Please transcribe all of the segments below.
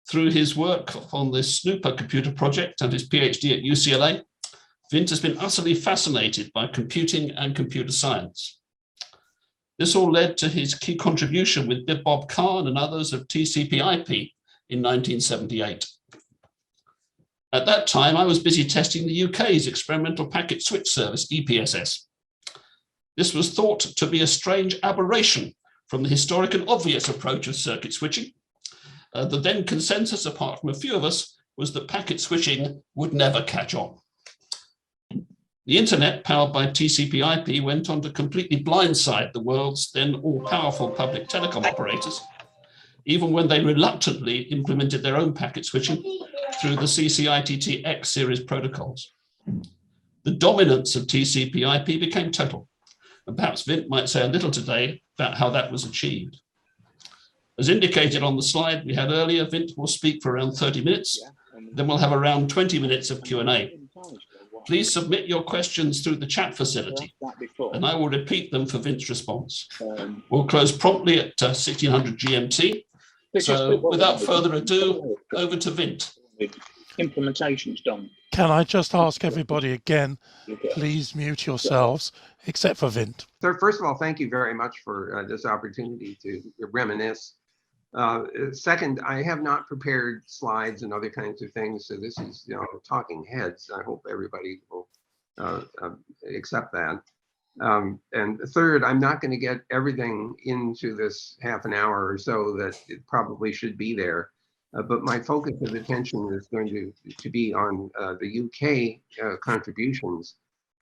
Through his work on the Snooper computer project and his PhD at UCLA, Vint has been utterly fascinated by computing and computer science. This all led to his key contribution with Bob Kahn and others of TCP/IP in 1978. At that time, I was busy testing the UK's experimental packet switch service, EPSS. This was thought to be a strange aberration from the historic and obvious approach of circuit switching. The then consensus, apart from a few of us, was that packet switching would never catch on. The internet, powered by TCP/IP, went on to completely blindside the world's then all-powerful public telecom operators, even when they reluctantly implemented their own packet switching through the CCITT X series protocols. The dominance of TCP/IP became total, and perhaps Vint might say a little today about how that was achieved. As indicated on the slide we had earlier, Vint will speak for around 30 minutes, then we'll have around 20 minutes of Q&A. Please submit your questions through the chat facility, and I will repeat them for Vint's response. We'll close promptly at 1600 GMT. So without further ado, over to Vint. Implementation's done. Can I just ask everybody again, please mute yourselves, except for Vint. So first of all, thank you very much for this opportunity to reminisce. Second, I have not prepared slides and other kinds of things, so this is, talking heads. I hope everybody will accept that. And third, I'm not going to get everything into this half an hour or so that it probably should be there. But my focus of attention is going to be on the UK contributions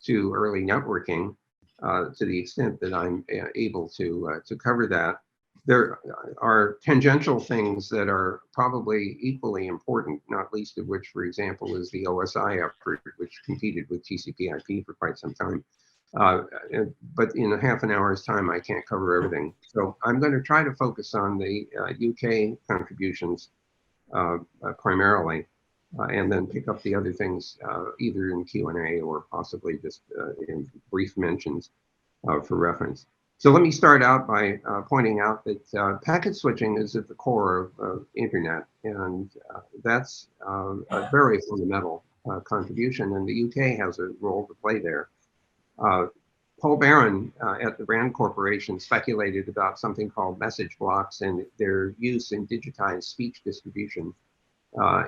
to early networking, to the extent that I'm able to cover that. There are tangential things that are probably equally important, not least of which, for example, is the OSI effort, which competed with TCP/IP for quite some time. But in a half an hour's time, I can't cover everything. So I'm going to try to focus on the UK contributions primarily, and then pick up the other things either in Q&A or possibly just in brief mentions for reference. So let me start out by pointing out that packet switching is at the core of internet, and that's a very fundamental contribution, and the UK has a role to play there. Paul Barron at the Rand Corporation speculated about something called message blocks and their use in digitized speech distribution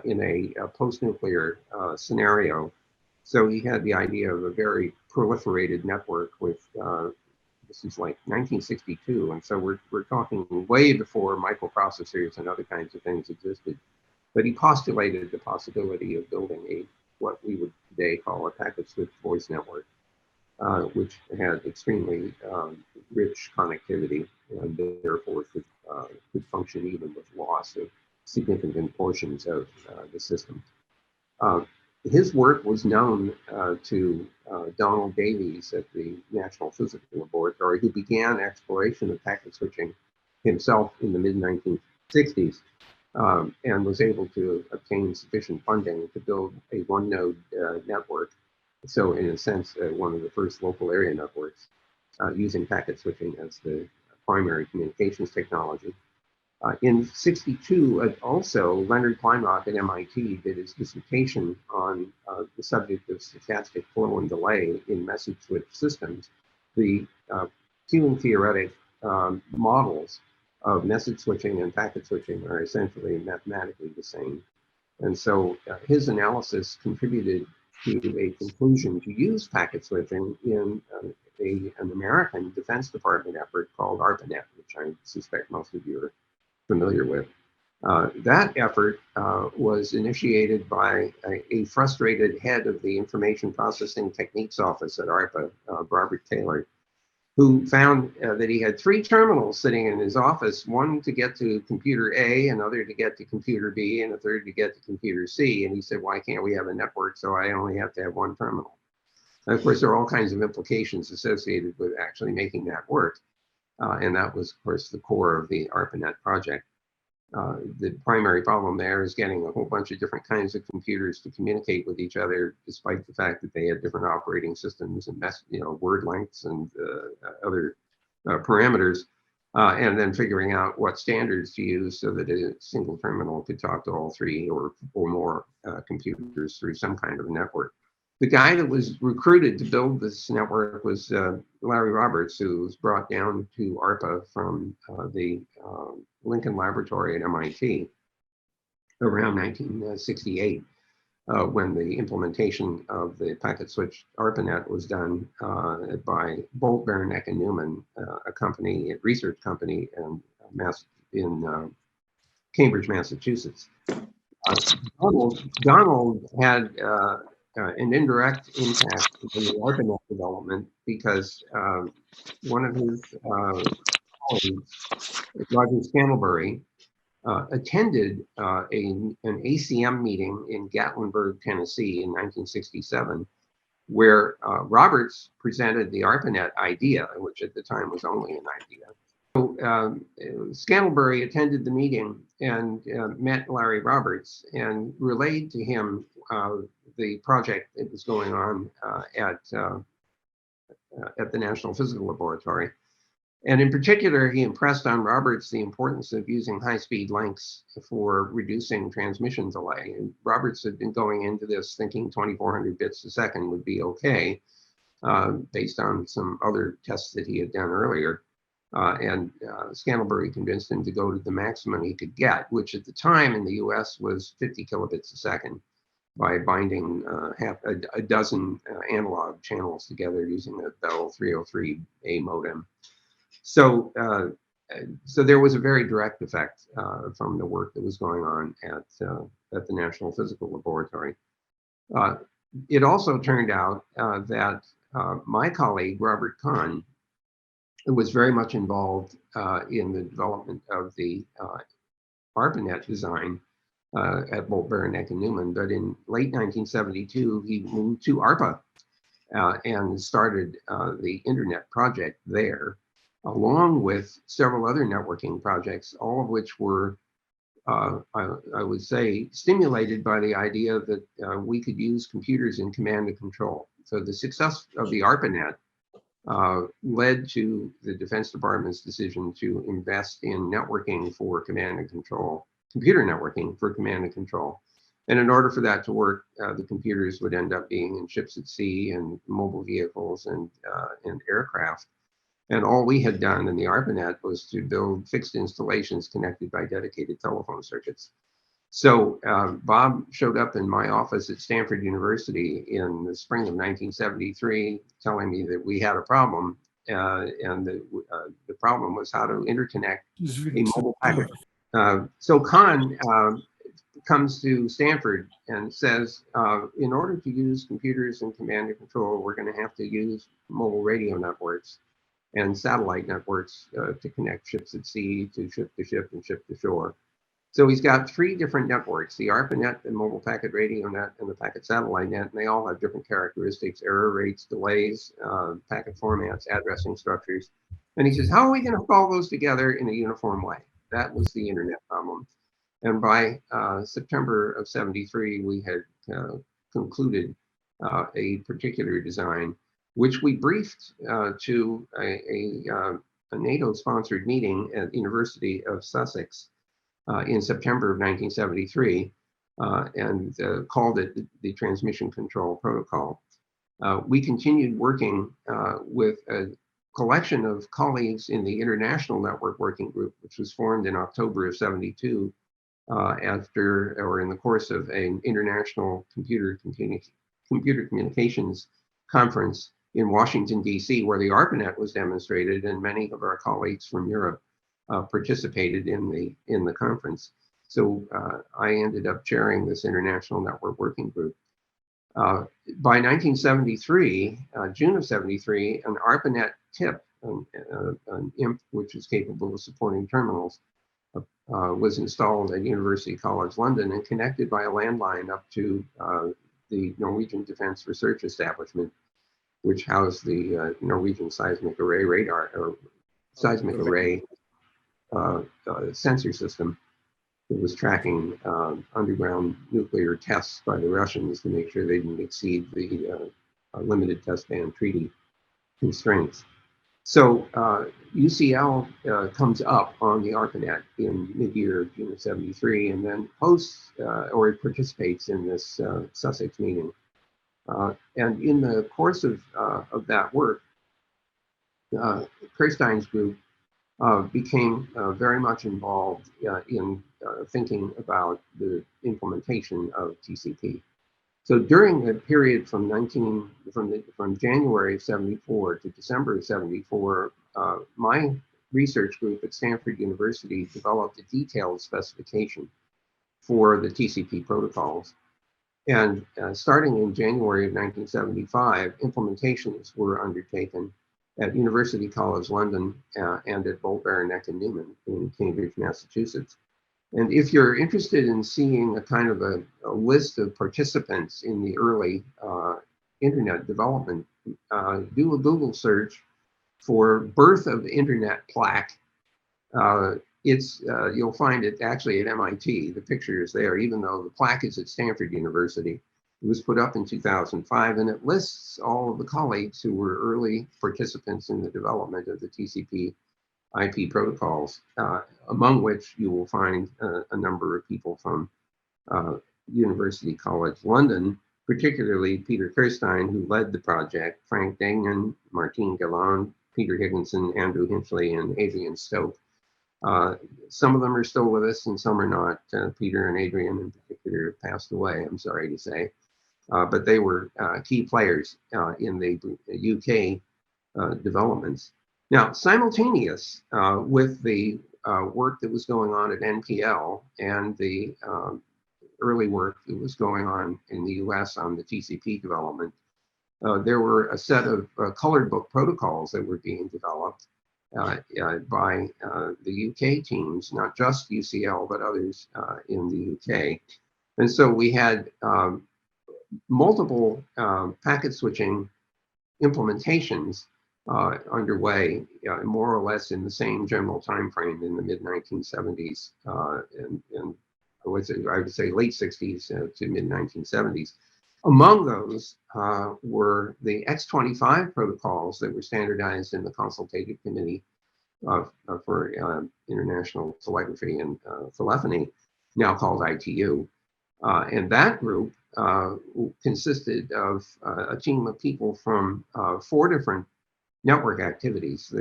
in a post-nuclear scenario. So he had the idea of a very proliferated network with, this is like 1962, and so we're talking way before microprocessors and other kinds of things existed. But he postulated the possibility of building what we would today call a packet switched voice network, which had extremely rich connectivity and therefore could function even with loss of significant portions of the system. His work was known to Donald Davies at the National Physical Laboratory, who began exploration of packet switching himself in the mid-1960s and was able to obtain sufficient funding to build a one-node network. So in a sense, one of the first local area networks using packet switching as the primary communications technology. In '62, also, Leonard Kleinrock at MIT did his dissertation on the subject of stochastic flow and delay in message switch systems. The Q theoretic models of message switching and packet switching are essentially mathematically the same. And so his analysis contributed to a conclusion to use packet switching in an American Defense Department effort called ARPANET, which I suspect most of you are familiar with. That effort was initiated by a frustrated head of the Information Processing Techniques Office at ARPA, Robert Taylor, who found that he had 3 terminals sitting in his office, one to get to computer A, another to get to computer B, and a third to get to computer C. And he said, why can't we have a network so I only have to have 1 terminal? And of course, there are all kinds of implications associated with actually making that work. And that was, of course, the core of the ARPANET project. The primary problem there is getting a whole bunch of different kinds of computers to communicate with each other, despite the fact that they had different operating systems and word lengths and other parameters. and then figuring out what standards to use so that a single terminal could talk to all three or more computers through some kind of network. The guy that was recruited to build this network was Larry Roberts, who was brought down to ARPA from the Lincoln Laboratory at MIT around 1968. When the implementation of the packet switch ARPANET was done by Bolt, Beranek, and Newman, a research company in Cambridge, Massachusetts. Donald had an indirect impact in the ARPANET development because one of his colleagues, Roger Scantlebury, attended an ACM meeting in Gatlinburg, Tennessee in 1967, where Roberts presented the ARPANET idea, which at the time was only an idea. So Scantlebury attended the meeting and met Larry Roberts and relayed to him the project that was going on at the National Physical Laboratory. And in particular, he impressed on Roberts the importance of using high-speed links for reducing transmission delay. And Roberts had been going into this thinking 2400 bits a second would be okay, based on some other tests that he had done earlier. And Scantlebury convinced him to go to the maximum he could get, which at the time in the US was 50 kilobits a second, by binding a dozen analog channels together using a Bell 303A modem. So there was a very direct effect from the work that was going on at the National Physical Laboratory. It also turned out that my colleague, Robert Kahn, was very much involved in the development of the ARPANET design at Bolt, Beranek, and Newman. But in late 1972, he moved to ARPA and started the Internet project there, along with several other networking projects, all of which were, I would say, stimulated by the idea that we could use computers in command and control. So the success of the ARPANET led to the Defense Department's decision to invest in networking for command and control, computer networking for command and control. And in order for that to work, the computers would end up being in ships at sea and mobile vehicles and aircraft. And all we had done in the ARPANET was to build fixed installations connected by dedicated telephone circuits. So Bob showed up in my office at Stanford University in the spring of 1973, telling me that we had a problem, and the problem was how to interconnect a mobile packet. So Kahn comes to Stanford and says, in order to use computers in command and control, we're going to have to use mobile radio networks and satellite networks to connect ships at sea to ship and ship to shore. So he's got three different networks: the ARPANET, the mobile packet radio net, and the packet satellite net, and they all have different characteristics: error rates, delays, packet formats, addressing structures. And he says, how are we going to put all those together in a uniform way? That was the internet problem. And by September of '73, we had concluded a particular design, which we briefed to a NATO-sponsored meeting at the University of Sussex in September of 1973, and called it the Transmission Control Protocol. We continued working with a collection of colleagues in the International Network Working Group, which was formed in October of '72 after or in the course of an international computer communications conference in Washington, D.C., where the ARPANET was demonstrated, and many of our colleagues from Europe participated in the conference. So I ended up chairing this International Network Working Group. By 1973, June of '73, an ARPANET TIP, an IMP which is capable of supporting terminals, was installed at University College London and connected by a landline up to the Norwegian Defence Research Establishment, which housed the Norwegian seismic array radar or seismic array sensor system that was tracking underground nuclear tests by the Russians to make sure they didn't exceed the limited test ban treaty constraints. So UCL comes up on the ARPANET in mid-year June of '73, and then hosts or participates in this Sussex meeting. And in the course of that work, Kirstein's group became very much involved in thinking about the implementation of TCP. So during the period from January of '74 to December of '74, my research group at Stanford University developed a detailed specification for the TCP protocols. And starting in January of 1975, implementations were undertaken at University College London and at Bolt, Baranek and Newman in Cambridge, Massachusetts. And if you're interested in seeing a kind of a list of participants in the early internet development, do a Google search for birth of internet plaque. You'll find it actually at MIT. The picture is there, even though the plaque is at Stanford University. It was put up in 2005, and it lists all of the colleagues who were early participants in the development of the TCP IP protocols, among which you will find a number of people from University College London, particularly Peter Kirstein, who led the project, Frank Degnan, Martine Galland, Peter Higginson, Andrew Hinchley, and Adrian Stoke. Some of them are still with us and some are not. Peter and Adrian in particular have passed away, I'm sorry to say. But they were key players in the UK developments. Now, simultaneous with the work that was going on at NPL and the early work that was going on in the US on the TCP development, there were a set of colored book protocols that were being developed by the UK teams, not just UCL, but others in the UK. And so we had multiple packet switching implementations underway, more or less in the same general time frame in the mid-1970s and I would say late 60s to mid-1970s. Among those were the X25 protocols that were standardized in the Consultative Committee for International Telegraphy and Telephony, now called ITU. And that group consisted of a team of people from 4 different network activities.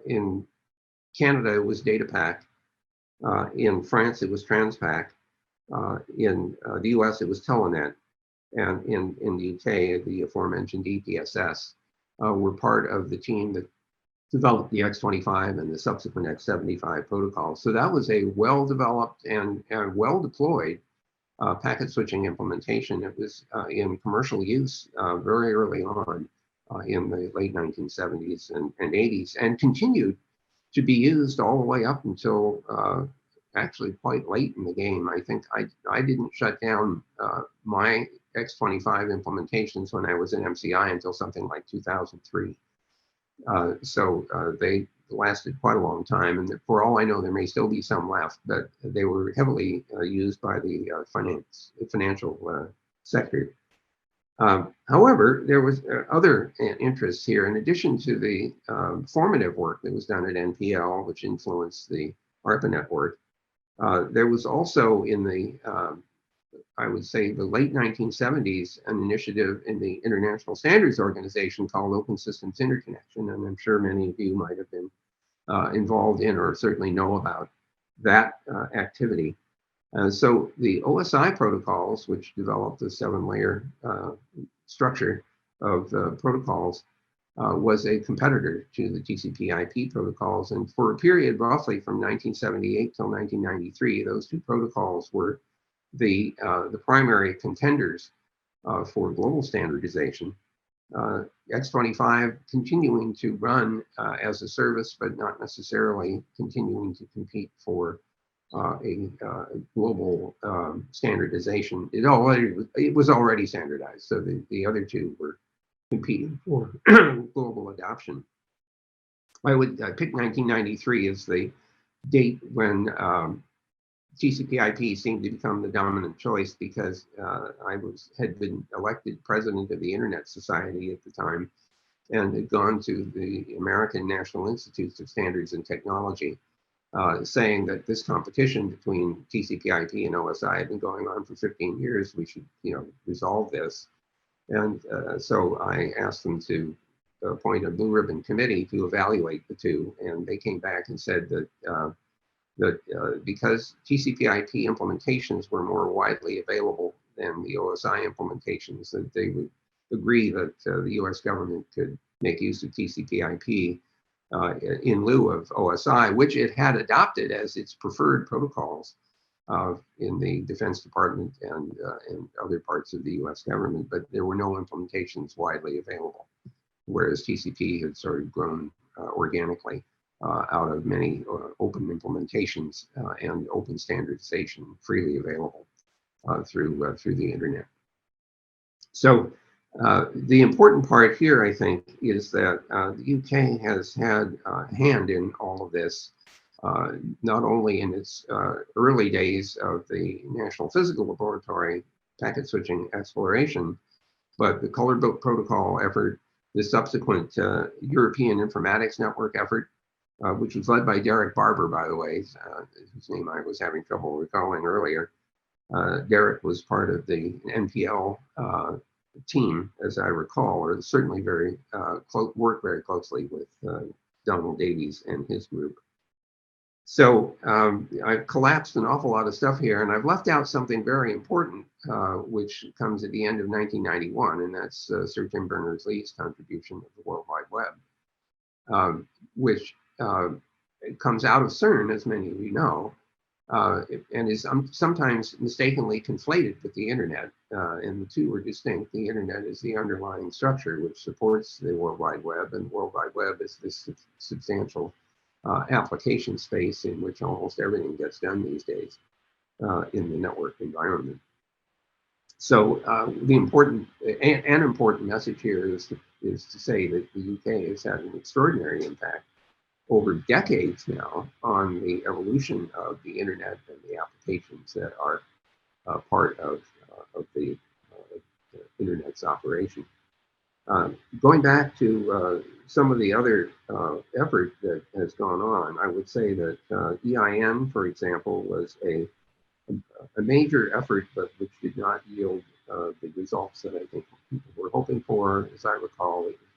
In Canada, it was DataPack. In France, it was Transpac. In the US, it was Telenet. And in the UK, the aforementioned EPSS were part of the team that developed the X25 and the subsequent X75 protocols. So that was a well-developed and well-deployed packet switching implementation. It was in commercial use very early on in the late 1970s and 80s, and continued to be used all the way up until actually quite late in the game. I think I didn't shut down my X25 implementations when I was in MCI until something like 2003. So they lasted quite a long time, and for all I know, there may still be some left, but they were heavily used by the financial sector. However, there was other interests here. In addition to the formative work that was done at NPL, which influenced the ARPANET work, there was also in the I would say the late 1970s, an initiative in the International Standards Organization called Open Systems Interconnection, and I'm sure many of you might have been involved in or certainly know about that activity. So the OSI protocols, which developed the 7-layer structure of protocols, was a competitor to the TCP/IP protocols, and for a period roughly from 1978 till 1993, those two protocols were the primary contenders for global standardization. X25 continuing to run as a service, but not necessarily continuing to compete for a global standardization. It was already standardized, so the other two were competing for global adoption. I would pick 1993 as the date when TCP/IP seemed to become the dominant choice, because I had been elected president of the Internet Society at the time, and had gone to the American National Institutes of Standards and Technology, saying that this competition between TCP/IP and OSI had been going on for 15 years. We should, resolve this. And so I asked them to appoint a blue ribbon committee to evaluate the two, and they came back and said that because TCP/IP implementations were more widely available than the OSI implementations, that they would agree that the U.S. government could make use of TCP/IP in lieu of OSI, which it had adopted as its preferred protocols in the Defense Department and other parts of the U.S. government, but there were no implementations widely available, whereas TCP had sort of grown organically out of many open implementations and open standardization freely available through the internet. So the important part here, I think, is that the UK has had a hand in all of this, not only in its early days of the National Physical Laboratory packet switching exploration, but the Colored Book Protocol effort, the subsequent European Informatics Network effort, which was led by Derek Barber, by the way, whose name I was having trouble recalling earlier. Derek was part of the NPL team, as I recall, or certainly worked very closely with Donald Davies and his group. So I've collapsed an awful lot of stuff here, and I've left out something very important, which comes at the end of 1991, and that's Sir Tim Berners-Lee's contribution of the World Wide Web, which comes out of CERN, as many of you know, and is sometimes mistakenly conflated with the internet, and the two are distinct. The internet is the underlying structure which supports the World Wide Web, and the World Wide Web is this substantial application space in which almost everything gets done these days in the network environment. So the important message here is to say that the UK has had an extraordinary impact over decades now on the evolution of the internet and the applications that are part of the internet's operation. Going back to some of the other effort that has gone on, I would say that EIN, for example, was a major effort, but which did not yield the results that I think people were hoping for. As I recall, it was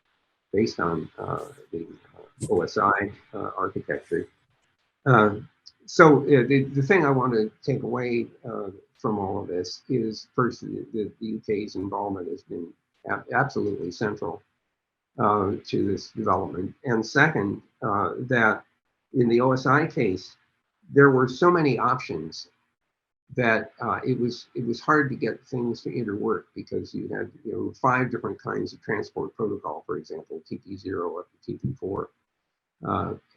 based on the OSI architecture. So the thing I want to take away from all of this is, first, the UK's involvement has been absolutely central to this development. And second, that in the OSI case, there were so many options that it was hard to get things to interwork, because you had 5 different kinds of transport protocol, for example, TP0 up to TP4.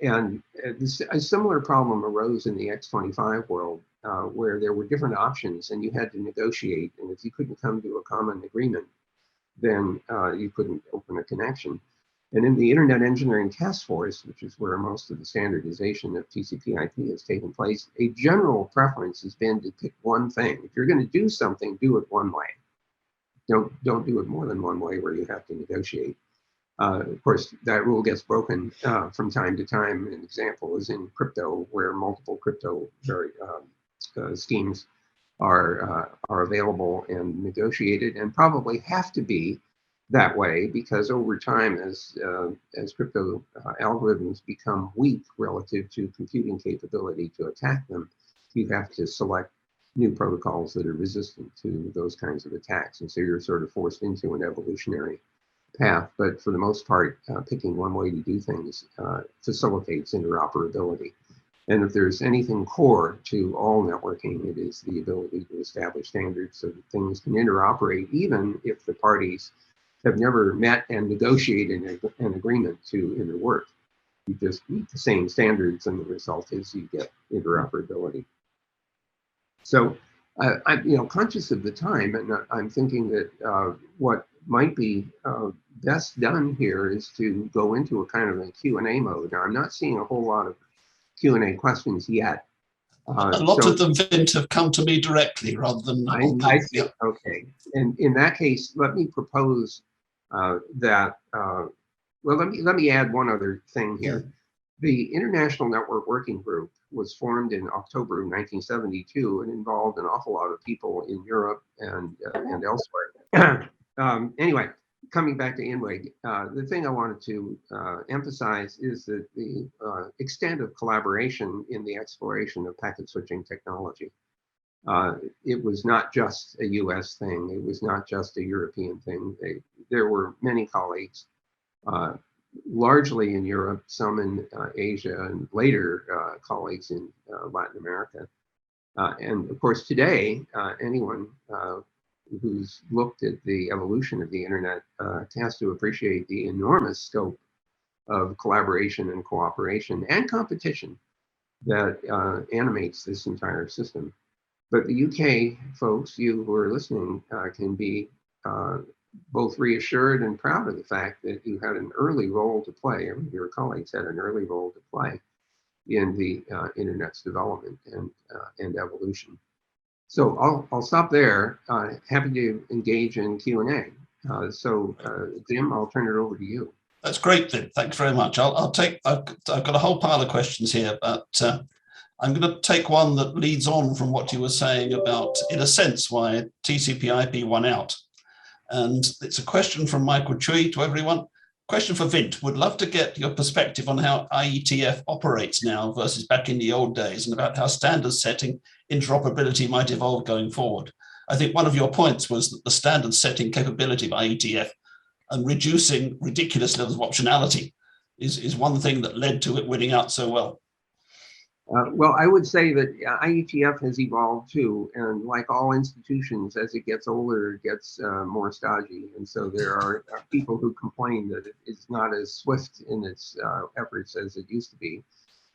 And a similar problem arose in the X25 world, where there were different options and you had to negotiate. And if you couldn't come to a common agreement, then you couldn't open a connection. And in the Internet Engineering Task Force, which is where most of the standardization of TCP/IP has taken place, a general preference has been to pick one thing. If you're going to do something, do it one way. Don't do it more than one way where you have to negotiate. Of course, that rule gets broken from time to time. An example is in crypto, where multiple crypto schemes are available and negotiated, and probably have to be that way, because over time, as crypto algorithms become weak relative to computing capability to attack them, you have to select new protocols that are resistant to those kinds of attacks. And so you're sort of forced into an evolutionary path. But for the most part, picking one way to do things facilitates interoperability. And if there's anything core to all networking, it is the ability to establish standards so that things can interoperate, even if the parties have never met and negotiated an agreement to interwork. You just meet the same standards, and the result is you get interoperability. So I'm conscious of the time, and I'm thinking that what might be best done here is to go into a kind of a Q&A mode. Now, I'm not seeing a whole lot of Q&A questions yet. A lot of them, Vint, have come to me directly rather than I see. Okay. And in that case, let me propose that Well, let me add one other thing here. The International Network Working Group was formed in October of 1972 and involved an awful lot of people in Europe and elsewhere. Anyway, coming back to INWG, the thing I wanted to emphasize is that the extent of collaboration in the exploration of packet switching technology. It was not just a US thing. It was not just a European thing. There were many colleagues, largely in Europe, some in Asia, and later colleagues in Latin America. And of course, today, anyone who's looked at the evolution of the internet has to appreciate the enormous scope of collaboration and cooperation and competition that animates this entire system. But the UK folks, you who are listening, can be both reassured and proud of the fact that you had an early role to play, or your colleagues had an early role to play in the internet's development and evolution. So I'll stop there. Happy to engage in Q&A. So Jim, I'll turn it over to you. That's great, Vint. Thanks very much. I've got a whole pile of questions here, but I'm going to take one that leads on from what you were saying about, in a sense, why TCP/IP won out. And it's a question from Michael Chui to everyone. Question for Vint. Would love to get your perspective on how IETF operates now versus back in the old days, and about how standards setting interoperability might evolve going forward. I think one of your points was that the standard setting capability of IETF and reducing ridiculous levels of optionality is one thing that led to it winning out so well. Well, I would say that IETF has evolved too, and like all institutions, as it gets older, it gets more stodgy. And so there are people who complain that it is not as swift in its efforts as it used to be.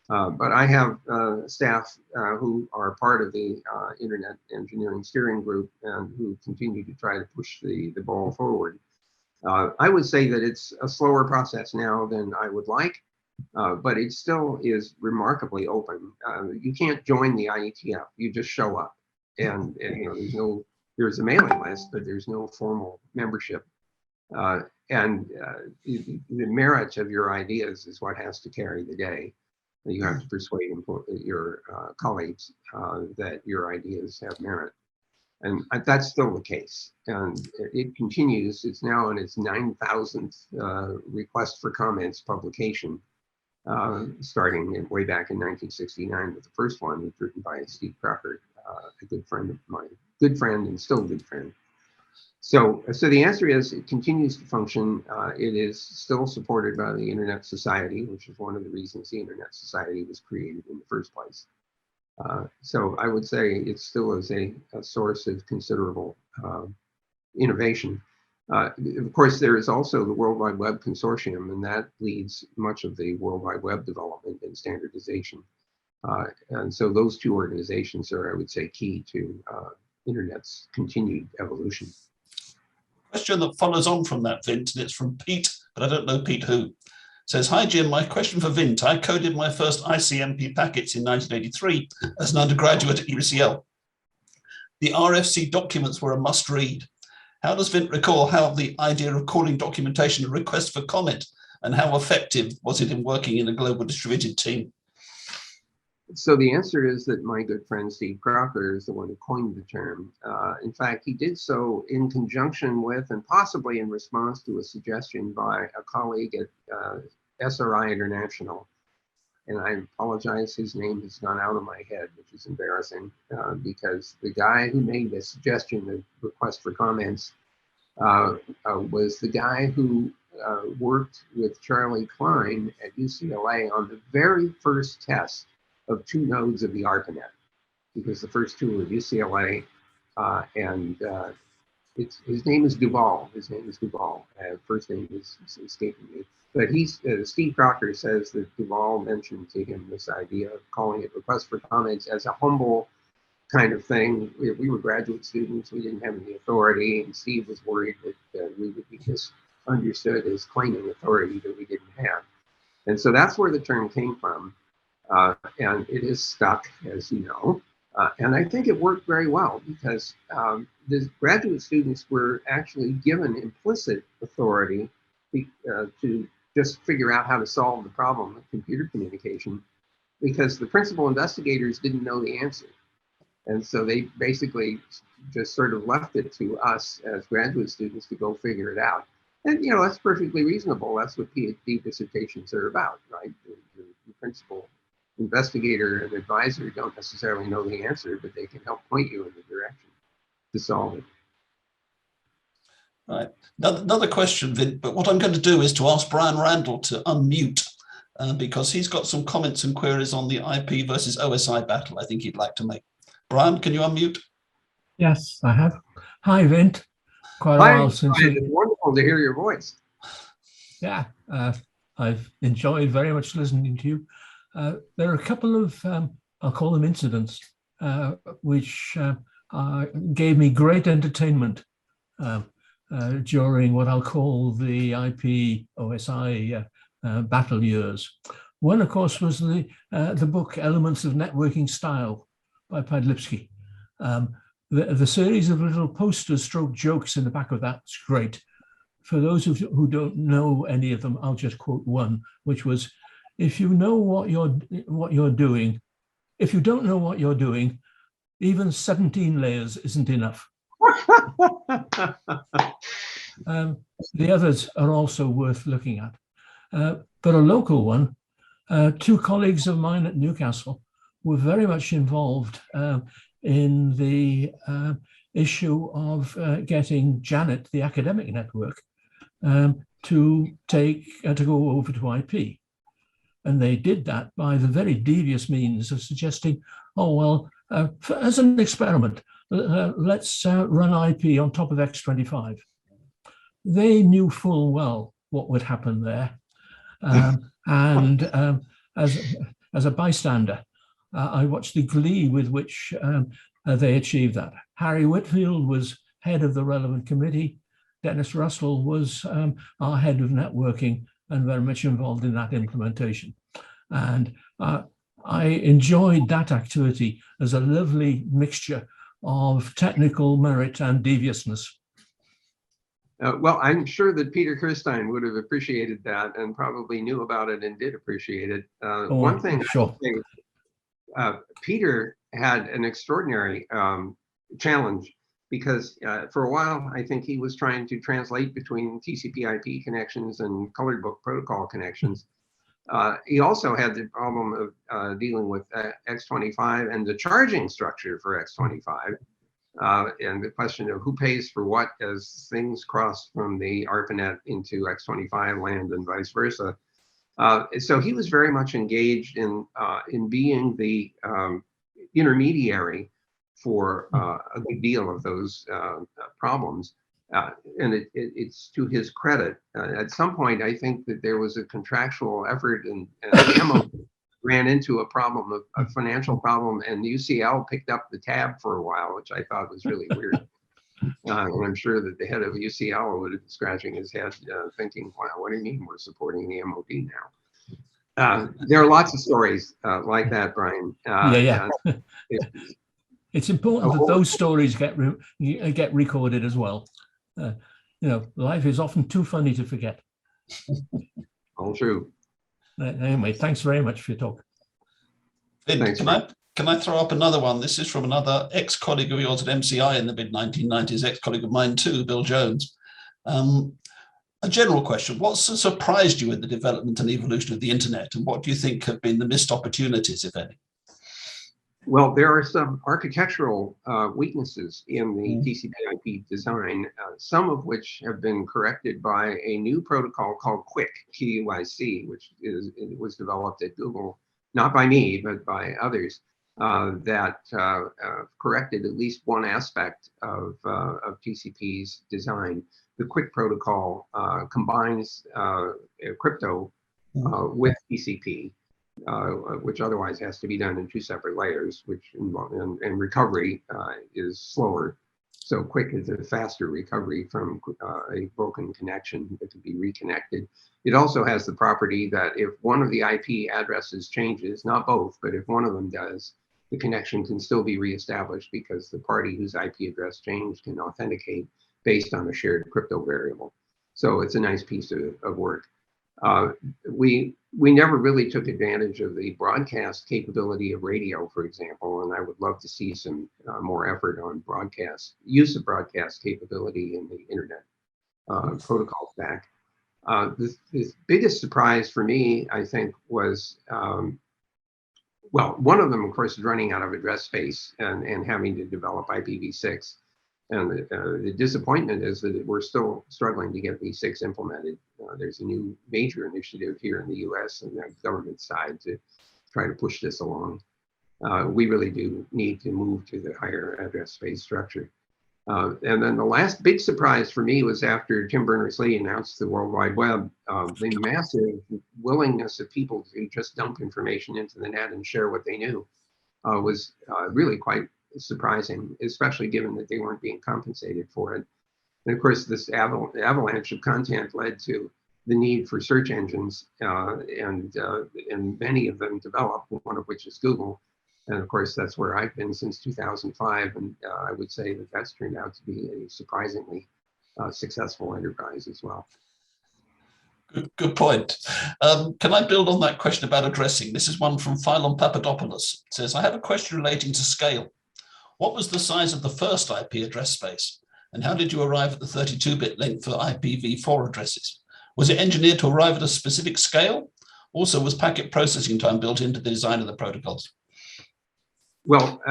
But I have staff who are part of the Internet Engineering Steering Group and who continue to try to push the ball forward. I would say that it's a slower process now than I would like. But it still is remarkably open. You can't join the IETF; you just show up, and you know, there's a mailing list, but there's no formal membership. And the merit of your ideas is what has to carry the day. You have to persuade your colleagues that your ideas have merit, and that's still the case. And it continues. It's now in its 9,000th request for comments publication. Starting way back in 1969 with the first one, was written by Steve Crocker, a good friend of mine, good friend and still good friend. So the answer is it continues to function. It is still supported by the Internet Society, which is one of the reasons the Internet Society was created in the first place. So I would say it still is a source of considerable innovation. Of course, there is also the World Wide Web Consortium, and that leads much of the World Wide Web development and standardization. And so those two organizations are, I would say, key to Internet's continued evolution. Question that follows on from that, Vint, and it's from Pete, but I don't know Pete who. Says, hi Jim, my question for Vint. I coded my first ICMP packets in 1983 as an undergraduate at UCL. The RFC documents were a must read. How does Vint recall how the idea of calling documentation a request for comment, and how effective was it in working in a global distributed team? So the answer is that my good friend Steve Crocker is the one who coined the term. In fact, he did so in conjunction with and possibly in response to a suggestion by a colleague at SRI International. And I apologize, his name has gone out of my head, which is embarrassing, because the guy who made the suggestion, the request for comments, was the guy who worked with Charlie Klein at UCLA on the very first test of 2 nodes of the ARPANET, because the first 2 were UCLA, and his name is Duval. His name is Duval. First name is escaping me. But Steve Crocker says that Duval mentioned to him this idea of calling it request for comments as a humble kind of thing. We were graduate students. We didn't have any authority, and Steve was worried that we would be misunderstood as claiming authority that we didn't have. And so that's where the term came from. And it is stuck, as you know. And I think it worked very well because the graduate students were actually given implicit authority to just figure out how to solve the problem of computer communication, because the principal investigators didn't know the answer. And so they basically just sort of left it to us as graduate students to go figure it out. And, you know, that's perfectly reasonable. That's what PhD dissertations are about, right? The principal investigator and advisor don't necessarily know the answer, but they can help point you in the direction to solve it. Right. Another question, Vint, but what I'm going to do is to ask Brian Randall to unmute because he's got some comments and queries on the IP versus OSI battle I think he'd like to make. Brian, can you unmute? Yes, I have. Hi, Vint. Quite a while since. It's wonderful to hear your voice. Yeah, I've enjoyed very much listening to you. There are a couple of, I'll call them incidents, which gave me great entertainment during what I'll call the IP OSI battle years. One, of course, was the book Elements of Networking Style by Padlipsky. The series of little posters stroke jokes in the back of that's great. For those of you who don't know any of them, I'll just quote one, which was, if you know what you're doing, if you don't know what you're doing, even 17 layers isn't enough. The others are also worth looking at. But a local one, two colleagues of mine at Newcastle were very much involved in the issue of getting Janet, the academic network, to go over to IP. And they did that by the very devious means of suggesting, oh, well, as an experiment, let's run IP on top of X25. They knew full well what would happen there. And as a bystander, I watched the glee with which they achieved that. Harry Whitfield was head of the relevant committee. Dennis Russell was our head of networking and very much involved in that implementation. And I enjoyed that activity as a lovely mixture of technical merit and deviousness. Well, I'm sure that Peter Kirstein would have appreciated that and probably knew about it and did appreciate it. One thing, sure. Peter had an extraordinary challenge because for a while, I think he was trying to translate between TCP/IP connections and colored book protocol connections. He also had the problem of dealing with X25 and the charging structure for X25. And the question of who pays for what as things cross from the ARPANET into X25 land and vice versa. So he was very much engaged in being the intermediary for a good deal of those problems. And it's to his credit. At some point, I think that there was a contractual effort and the MO ran into a problem, a financial problem, and UCL picked up the tab for a while, which I thought was really weird. And I'm sure that the head of UCL would have been scratching his head thinking, wow, what do you mean we're supporting the MOD now? There are lots of stories like that, Brian. It's important that those stories get recorded as well. You know, life is often too funny to forget. All true. Anyway, thanks very much for your talk. Thanks, can I throw up another one? This is from another ex-colleague of yours at MCI in the mid-1990s, ex-colleague of mine too, Bill Jones. A general question, what's surprised you in the development and evolution of the internet, and what do you think have been the missed opportunities, if any? Well, there are some architectural weaknesses in the TCP/IP design, some of which have been corrected by a new protocol called QUIC, Q-U-I-C, which was developed at Google, not by me, but by others, that corrected at least one aspect of TCP's design. The QUIC protocol combines crypto with TCP. Which otherwise has to be done in two separate layers, which and recovery is slower. So QUIC is a faster recovery from a broken connection that can be reconnected. It also has the property that if one of the IP addresses changes, not both, but if one of them does, the connection can still be reestablished because the party whose IP address changed can authenticate based on a shared crypto variable. So it's a nice piece of work. We never really took advantage of the broadcast capability of radio, for example, and I would love to see some more effort on use of broadcast capability in the internet protocol stack. The biggest surprise for me, I think, was, well, one of them, of course, is running out of address space and having to develop IPv6. And the disappointment is that we're still struggling to get V6 implemented. There's a new major initiative here in the US and the government side to try to push this along. We really do need to move to the higher address space structure. And then the last big surprise for me was after Tim Berners-Lee announced the World Wide Web, the massive willingness of people to just dump information into the net and share what they knew was really quite surprising, especially given that they weren't being compensated for it. And of course, this avalanche of content led to the need for search engines, and many of them developed, one of which is Google. And of course, that's where I've been since 2005. And I would say that that's turned out to be a surprisingly successful enterprise as well. Good point. Can I build on that question about addressing? This is one from Philon Papadopoulos. It says, I have a question relating to scale. What was the size of the first IP address space? And how did you arrive at the 32-bit length for IPv4 addresses? Was it engineered to arrive at a specific scale? Also, was packet processing time built into the design of the protocols? Well,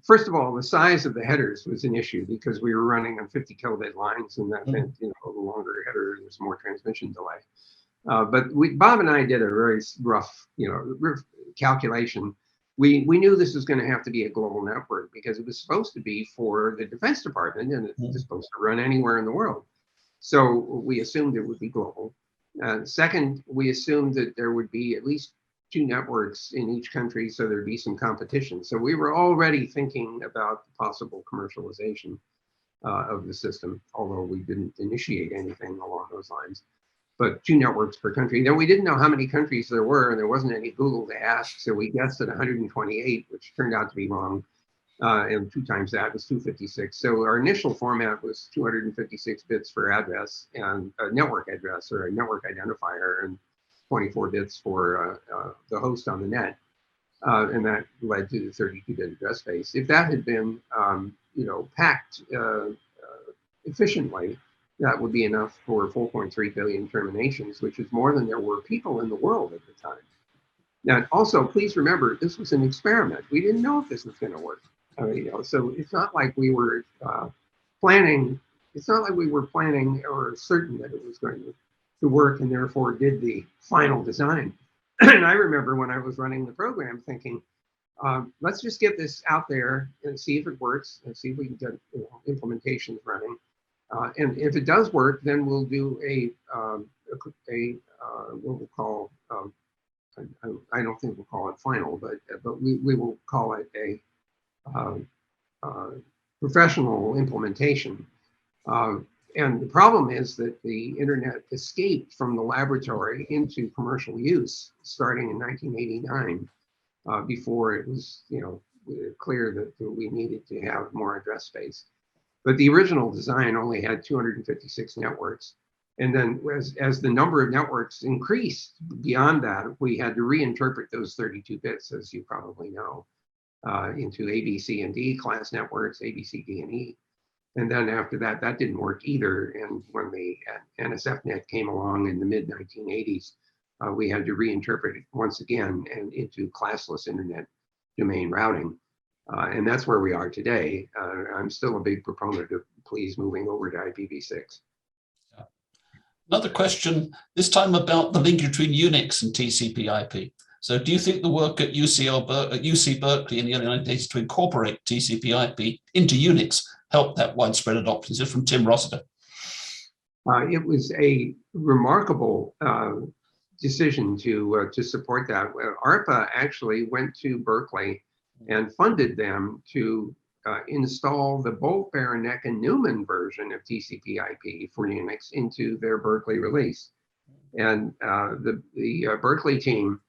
first of all, the size of the headers was an issue because we were running on 50 kilobit lines, and that meant, the longer header, there's more transmission delay. But Bob and I did a very rough, calculation. We knew this was going to have to be a global network because it was supposed to be for the Defense Department, and it was supposed to run anywhere in the world. So we assumed it would be global. Second, we assumed that there would be at least 2 networks in each country, so there'd be some competition. So we were already thinking about possible commercialization of the system, although we didn't initiate anything along those lines. But 2 networks per country. Then we didn't know how many countries there were, and there wasn't any Google to ask, so we guessed at 128, which turned out to be wrong. And 2 times that was 256. So our initial format was 256 bits for address and a network address or a network identifier, and 24 bits for the host on the net. And that led to the 32-bit address space. If that had been, packed efficiently, that would be enough for 4.3 billion terminations, which is more than there were people in the world at the time. Now, also, please remember, this was an experiment. We didn't know if this was going to work. So it's not like we were planning. It's not like we were planning or certain that it was going to work, and therefore did the final design. And I remember when I was running the program thinking, let's just get this out there and see if it works and see if we can get implementations running. And if it does work, then we'll do what we'll call, I don't think we'll call it final, but we will call it a professional implementation. And the problem is that the internet escaped from the laboratory into commercial use starting in 1989, before it was clear that we needed to have more address space. But the original design only had 256 networks. And then as the number of networks increased beyond that, we had to reinterpret those 32 bits, as you probably know, into A, B, C, and D class networks, A, B, C, D, and E. And then after that, that didn't work either. And when the NSFNet came along in the mid-1980s, we had to reinterpret it once again and into classless internet domain routing. And that's where we are today. I'm still a big proponent of please moving over to IPv6. Another question, this time about the link between Unix and TCP/IP. So do you think the work at UC Berkeley in the United States to incorporate TCP/IP into Unix helped that widespread adoption? This is from Tim Rossiter. It was a remarkable decision to support that. ARPA actually went to Berkeley and funded them to install the Bolt, Beranek, and Newman version of TCP/IP for Unix into their Berkeley release. And the Berkeley team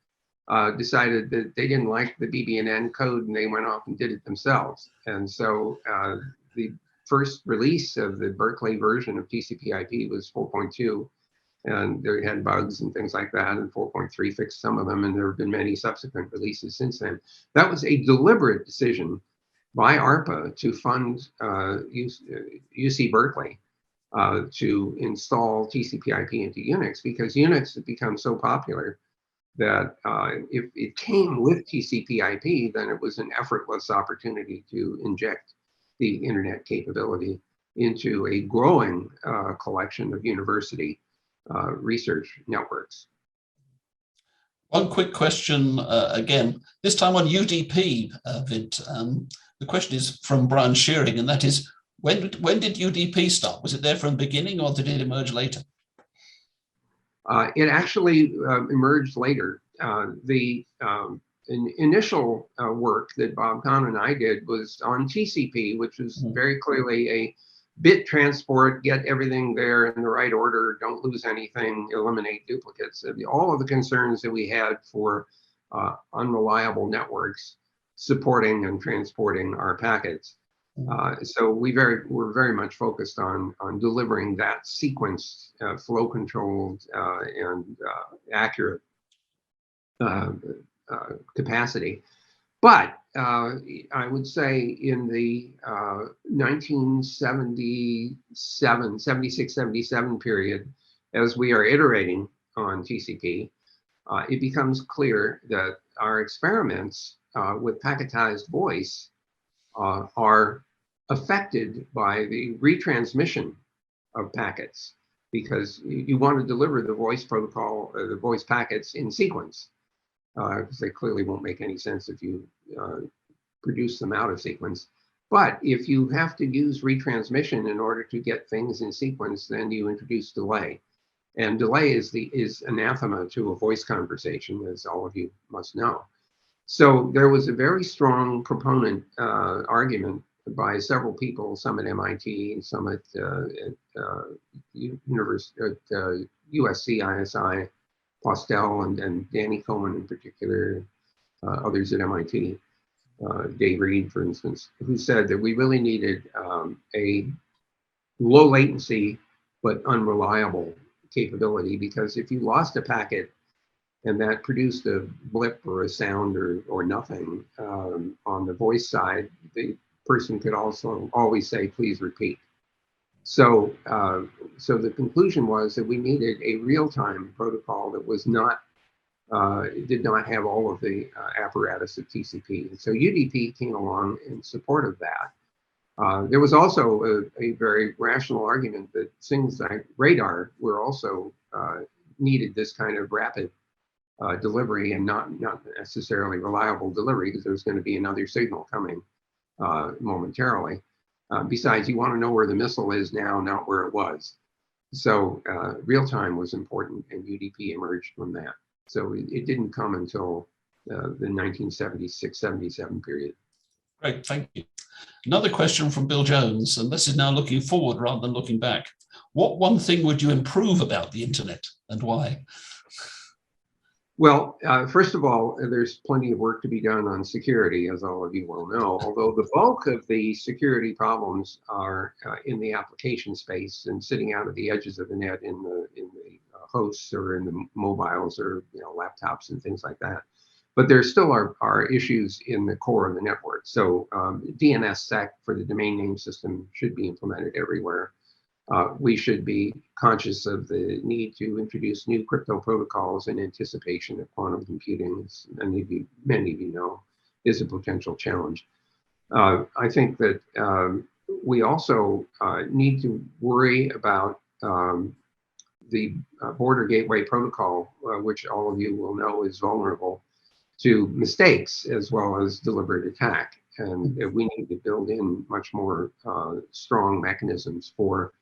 decided that they didn't like the BBNN code, and they went off and did it themselves. And so the first release of the Berkeley version of TCP/IP was 4.2. and they had bugs and things like that, and 4.3 fixed some of them, and there have been many subsequent releases since then. That was a deliberate decision by ARPA to fund UC Berkeley to install TCP/IP into Unix, because Unix had become so popular that if it came with TCP/IP, then it was an effortless opportunity to inject the internet capability into a growing collection of university research networks. One quick question again, this time on UDP, Vint. The question is from Brian Shearing, and that is, when did UDP start? Was it there from the beginning, or did it emerge later? It actually emerged later. The initial work that Bob Kahn and I did was on TCP, which was very clearly a bit transport, get everything there in the right order, don't lose anything, eliminate duplicates. All of the concerns that we had for unreliable networks supporting and transporting our packets. So we're very much focused on delivering that sequenced, flow controlled, and accurate capacity. But I would say in the 76, 77 period, as we are iterating on TCP, it becomes clear that our experiments with packetized voice are affected by the retransmission of packets, because you want to deliver the voice protocol, the voice packets in sequence, because they clearly won't make any sense if you produce them out of sequence. But if you have to use retransmission in order to get things in sequence, then you introduce delay. And delay is anathema to a voice conversation, as all of you must know. So there was a very strong proponent argument by several people, some at MIT, some at USC, ISI, Postel, and Danny Cohen in particular, others at MIT, Dave Reed, for instance, who said that we really needed a low latency but unreliable capability, because if you lost a packet and that produced a blip or a sound or nothing on the voice side, the person could also always say, please repeat. So, so the conclusion was that we needed a real-time protocol that was not, did not have all of the apparatus of TCP. And so UDP came along in support of that. There was also a very rational argument that things like radar were also needed this kind of rapid delivery and not necessarily reliable delivery, because there's going to be another signal coming momentarily. Besides, you want to know where the missile is now, not where it was. So real time was important, and UDP emerged from that. So it didn't come until the 1976-77 period. Great, thank you. Another question from Bill Jones, and this is now looking forward rather than looking back. What one thing would you improve about the internet, and why? Well, first of all, there's plenty of work to be done on security, as all of you will know, although the bulk of the security problems are in the application space and sitting out at the edges of the net in the hosts or in the mobiles or laptops and things like that. But there still are issues in the core of the network. So DNSSEC for the domain name system should be implemented everywhere. We should be conscious of the need to introduce new crypto protocols in anticipation of quantum computing, as many of you know, is a potential challenge. I think that we also need to worry about the border gateway protocol, which all of you will know is vulnerable to mistakes as well as deliberate attack. And we need to build in much more strong mechanisms for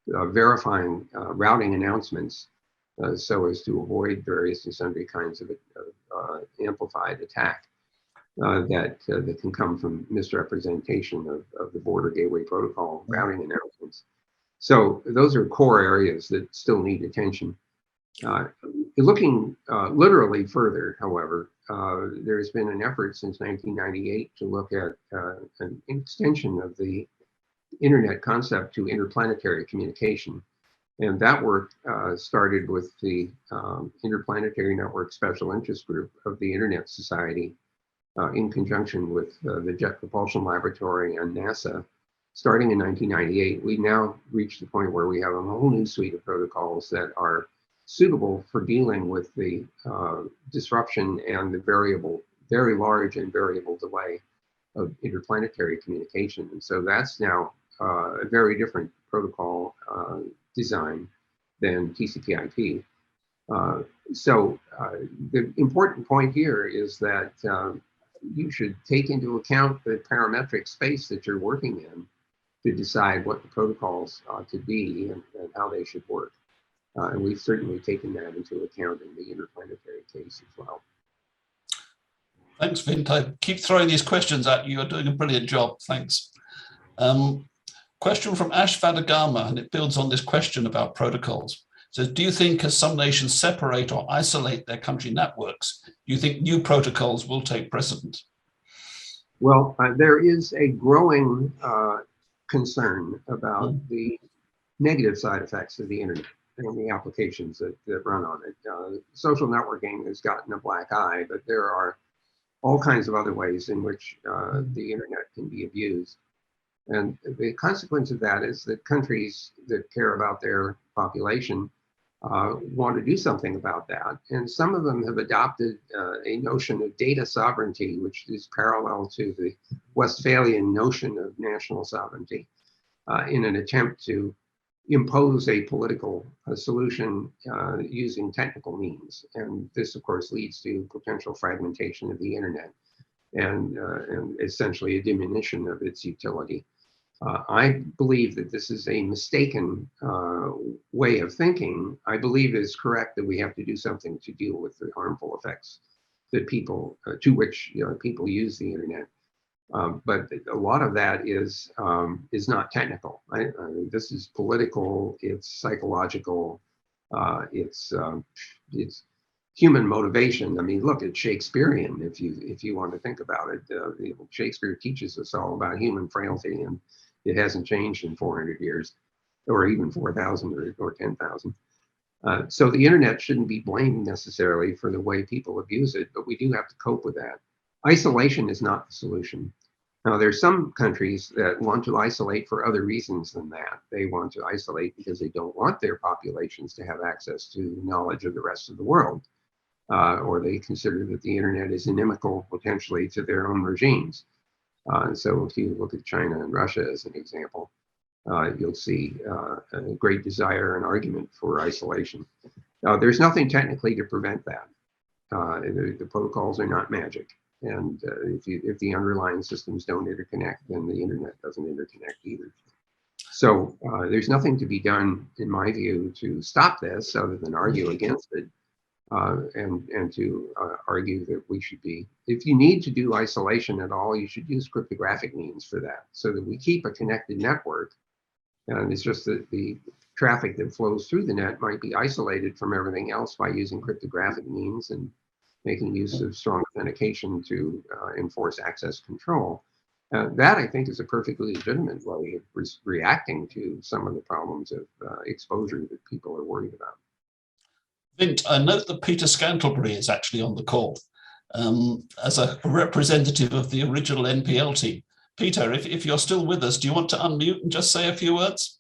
verifying routing announcements so as to avoid various and sundry kinds of amplified attack that can come from misrepresentation of the border gateway protocol routing announcements. So those are core areas that still need attention. Looking literally further, however, there's been an effort since 1998 to look at an extension of the internet concept to interplanetary communication. And that work started with the Interplanetary Network Special Interest Group of the Internet Society in conjunction with the Jet Propulsion Laboratory and NASA. Starting in 1998, we now reached the point where we have a whole new suite of protocols that are suitable for dealing with the disruption and the very large and variable delay of interplanetary communication. And so that's now a very different protocol design than TCP/IP. The important point here is that you should take into account the parametric space that you're working in to decide what the protocols ought to be and how they should work. And we've certainly taken that into account in the interplanetary case as well. Thanks, Vint. I keep throwing these questions at you. You're doing a brilliant job. Thanks. Question from Ash Vadagama, and it builds on this question about protocols. So do you think as some nations separate or isolate their country networks, do you think new protocols will take precedence? Well, there is a growing concern about the negative side effects of the internet and the applications that run on it. Social networking has gotten a black eye, but there are all kinds of other ways in which the internet can be abused. And the consequence of that is that countries that care about their population want to do something about that. And some of them have adopted a notion of data sovereignty, which is parallel to the Westphalian notion of national sovereignty, in an attempt to impose a political solution using technical means. And this, of course, leads to potential fragmentation of the internet and essentially a diminution of its utility. I believe that this is a mistaken way of thinking. I believe it is correct that we have to do something to deal with the harmful effects that people, to which people use the internet. But a lot of that is not technical. This is political. It's psychological. It's human motivation. I mean, look, it's Shakespearean. If you want to think about it, Shakespeare teaches us all about human frailty, and it hasn't changed in 400 years, or even 4,000 or 10,000. So the internet shouldn't be blamed necessarily for the way people abuse it, but we do have to cope with that. Isolation is not the solution. Now, there's some countries that want to isolate for other reasons than that. They want to isolate because they don't want their populations to have access to knowledge of the rest of the world, or they consider that the internet is inimical potentially to their own regimes. So if you look at China and Russia as an example, you'll see a great desire and argument for isolation. There's nothing technically to prevent that. The protocols are not magic. And if the underlying systems don't interconnect, then the internet doesn't interconnect either. So there's nothing to be done, in my view, to stop this other than argue against it and to argue that we should be, if you need to do isolation at all, you should use cryptographic means for that so that we keep a connected network. And it's just that the traffic that flows through the net might be isolated from everything else by using cryptographic means and making use of strong authentication to enforce access control. That, I think, is a perfectly legitimate way of reacting to some of the problems of exposure that people are worried about. Vint, I note that Peter Scantlebury is actually on the call as a representative of the original NPL team. Peter, if you're still with us, do you want to unmute and just say a few words?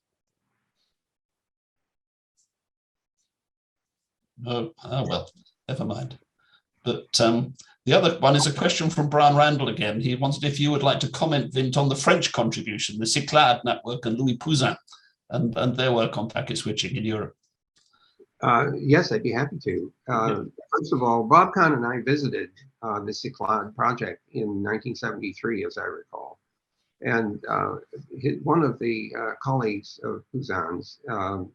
No, oh well, never mind. But the other one is a question from Brian Randall again. He wanted if you would like to comment, Vint, on the French contribution, the Cyclades network and Louis Pouzin and their work on packet switching in Europe. Yes, I'd be happy to. First of all, Bob Kahn and I visited the Cyclades project in 1973, as I recall. And one of the colleagues of Pouzin's, I'm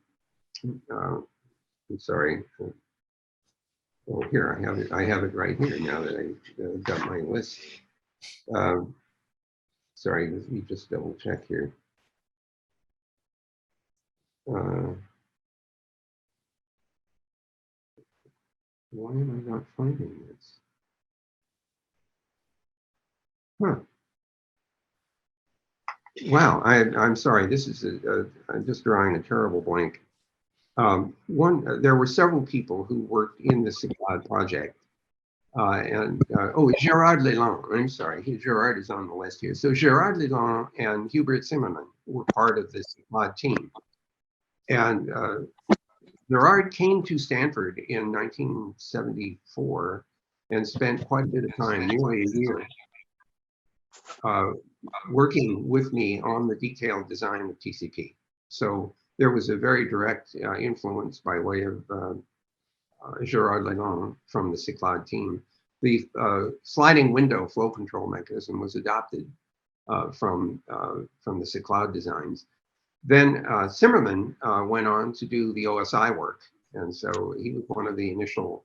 sorry. Oh, here, I have it right here now that I've got my list. Sorry, let me just double check here. Why am I not finding this? Huh. Wow, I'm sorry. This is I'm just drawing a terrible blank. There were several people who worked in the Cyclade project. Gerard Lalonde, I'm sorry, Gerard is on the list here. So Gerard Lalonde and Hubert Zimmermann were part of the Cyclade team. And Gerard came to Stanford in 1974 and spent quite a bit of time, nearly a year, working with me on the detailed design of TCP. So there was a very direct influence by way of Gerard Lalonde from the Cyclade team. The sliding window flow control mechanism was adopted from the Cyclade designs. Then Zimmermann went on to do the OSI work. And so he was one of the initial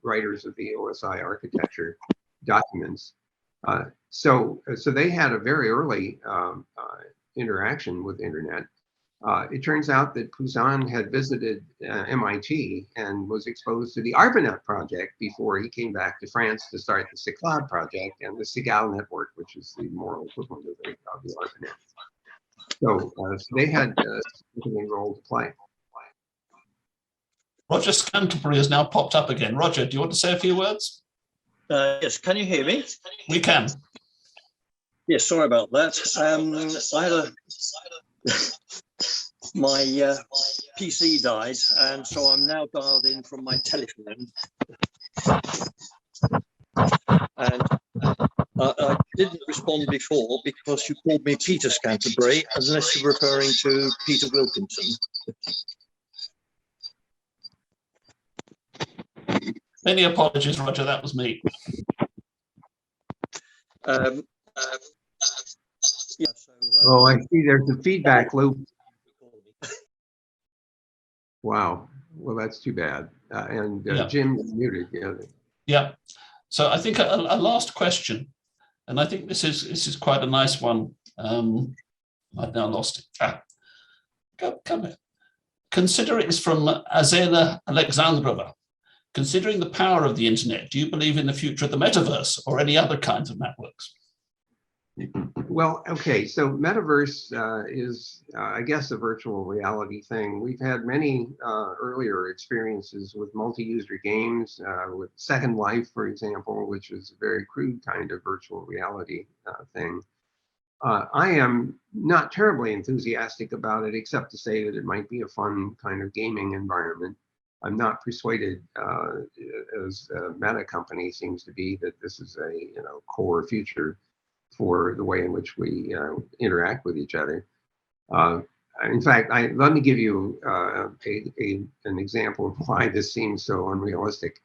writers of the OSI architecture documents. So they had a very early interaction with the internet. It turns out that Pouzin had visited MIT and was exposed to the ARPANET project before he came back to France to start the Cyclade project and the Cigale network, which is the moral equivalent of the ARPANET. So they had a significant role to play. Roger Scantlebury has now popped up again. Roger, do you want to say a few words? Yes, can you hear me? We can. Yes, sorry about that. I had my PC died, and so I'm now dialed in from my telephone. And I didn't respond before because you called me Peter Scantlebury, unless you're referring to Peter Wilkinson. Many apologies, Roger, that was me. Yeah, so, oh, I see there's a feedback loop. Wow, well, that's too bad. Yeah. Jim is muted. Yeah. Yeah. So I think a last question, and I think this is quite a nice one. I've now lost it. Come here. Consider it is from Azela Alexandrova. Considering the power of the internet, do you believe in the future of the metaverse or any other kinds of networks? Well, okay, so Metaverse is, I guess, a virtual reality thing. We've had many earlier experiences with multi-user games, with Second Life, for example, which is a very crude kind of virtual reality thing. I am not terribly enthusiastic about it, except to say that it might be a fun kind of gaming environment. I'm not persuaded, as a Meta company seems to be, that this is a core future for the way in which we interact with each other. In fact, let me give you an example of why this seems so unrealistic.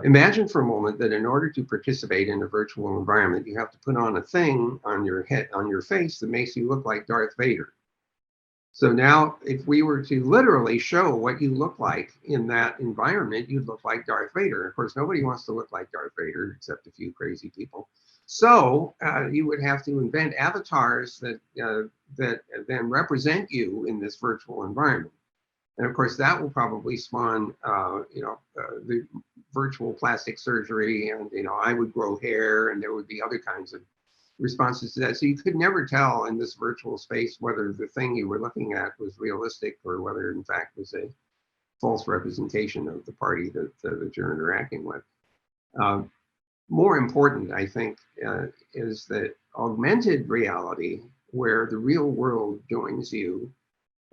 Imagine for a moment that in order to participate in a virtual environment, you have to put on a thing on your head, on your face, that makes you look like Darth Vader. So now, if we were to literally show what you look like in that environment, you'd look like Darth Vader. Of course, nobody wants to look like Darth Vader except a few crazy people. So you would have to invent avatars that then represent you in this virtual environment. And of course, that will probably spawn, the virtual plastic surgery, and I would grow hair, and there would be other kinds of responses to that. So you could never tell in this virtual space whether the thing you were looking at was realistic or whether, in fact, was a false representation of the party that you're interacting with. More important, I think, is that augmented reality, where the real world joins you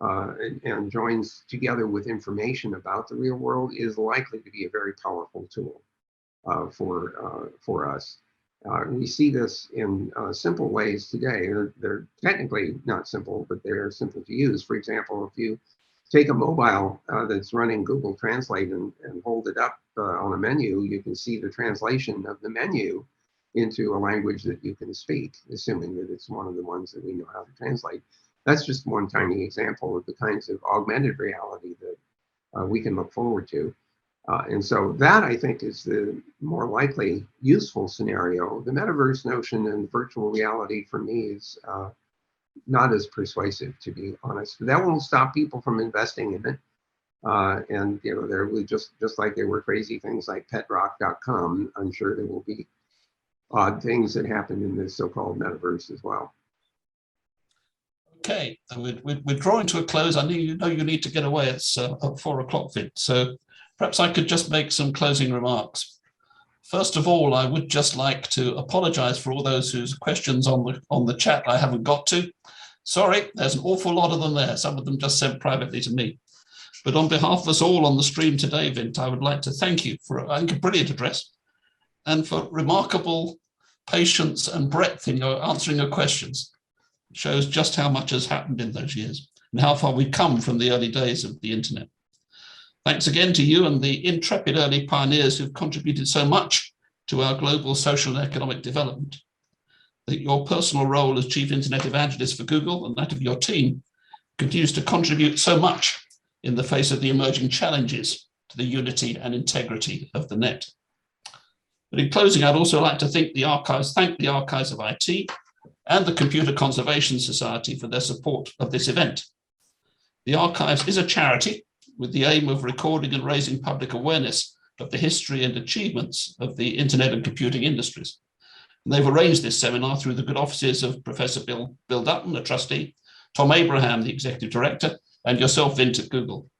and joins together with information about the real world, is likely to be a very powerful tool for us. We see this in simple ways today. They're technically not simple, but they're simple to use. For example, if you take a mobile that's running Google Translate and hold it up on a menu, you can see the translation of the menu into a language that you can speak, assuming that it's one of the ones that we know how to translate. That's just one tiny example of the kinds of augmented reality that we can look forward to. And so that, I think, is the more likely useful scenario. The metaverse notion and virtual reality, for me, is not as persuasive, to be honest. That won't stop people from investing in it. And there will just like there were crazy things like petrock.com, I'm sure there will be odd things that happen in this so-called metaverse as well. Okay, we're drawing to a close. I know you need to get away. It's at 4 o'clock, Vint. So perhaps I could just make some closing remarks. First of all, I would just like to apologize for all those whose questions on the chat I haven't got to. Sorry, there's an awful lot of them there. Some of them just sent privately to me. But on behalf of us all on the stream today, Vint, I would like to thank you for, I think, a brilliant address and for remarkable patience and breadth in your answering your questions. It shows just how much has happened in those years and how far we've come from the early days of the internet. Thanks again to you and the intrepid early pioneers who've contributed so much to our global social and economic development. That your personal role as Chief Internet Evangelist for Google and that of your team continues to contribute so much in the face of the emerging challenges to the unity and integrity of the net. But in closing, I'd also like to thank the Archives of IT and the Computer Conservation Society for their support of this event. The Archives is a charity with the aim of recording and raising public awareness of the history and achievements of the internet and computing industries. And they've arranged this seminar through the good offices of Professor Bill Dutton, a trustee, Tom Abraham, the executive director, and yourself, Vint, at Google.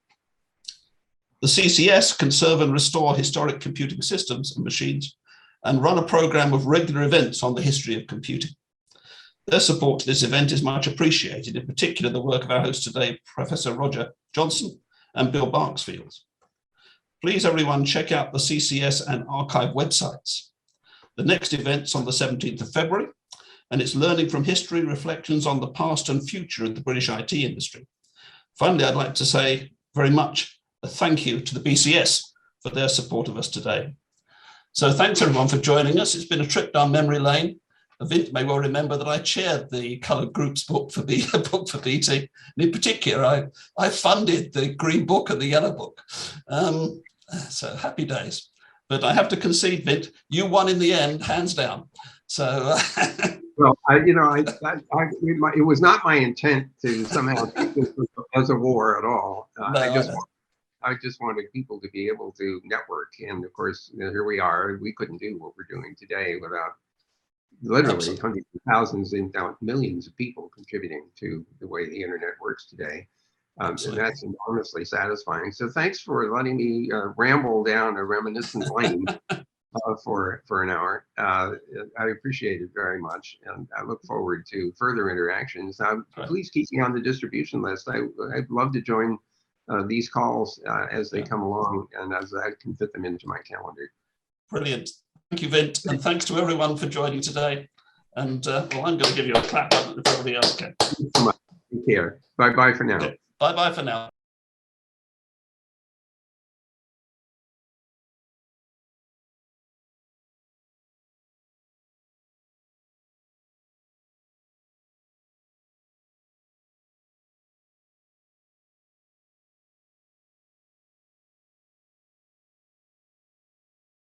The CCS conserve and restore historic computing systems and machines and run a program of regular events on the history of computing. Their support to this event is much appreciated, in particular the work of our host today, Professor Roger Johnson and Bill Barksfield. Please, everyone, check out the CCS and Archive websites. The next event's on the 17th of February, and it's Learning from History, Reflections on the Past and Future of the British IT Industry. Finally, I'd like to say very much a thank you to the BCS for their support of us today. So thanks everyone for joining us. It's been a trip down memory lane. Vint may well remember that I chaired the Coloured Groups book for BT. And in particular, I funded the Green Book and the Yellow Book. So happy days. But I have to concede, Vint, you won in the end, hands down. So well, it was not my intent to somehow take this as a war at all. No, I just wanted people to be able to network, and of course, here we are. We couldn't do what we're doing today without literally Absolutely. hundreds of thousands, and now millions of people contributing to the way the internet works today. And that's enormously satisfying. So thanks for letting me ramble down a reminiscent lane for an hour. I appreciate it very much, and I look forward to further interactions. Please keep me on the distribution list. I'd love to join these calls as they come along and as I can fit them into my calendar. Brilliant. Thank you, Vint, and thanks to everyone for joining today. And well, I'm going to give you a clap if everybody else can. Thank you so much. Take care. Bye-bye for now. Okay. Bye-bye for now.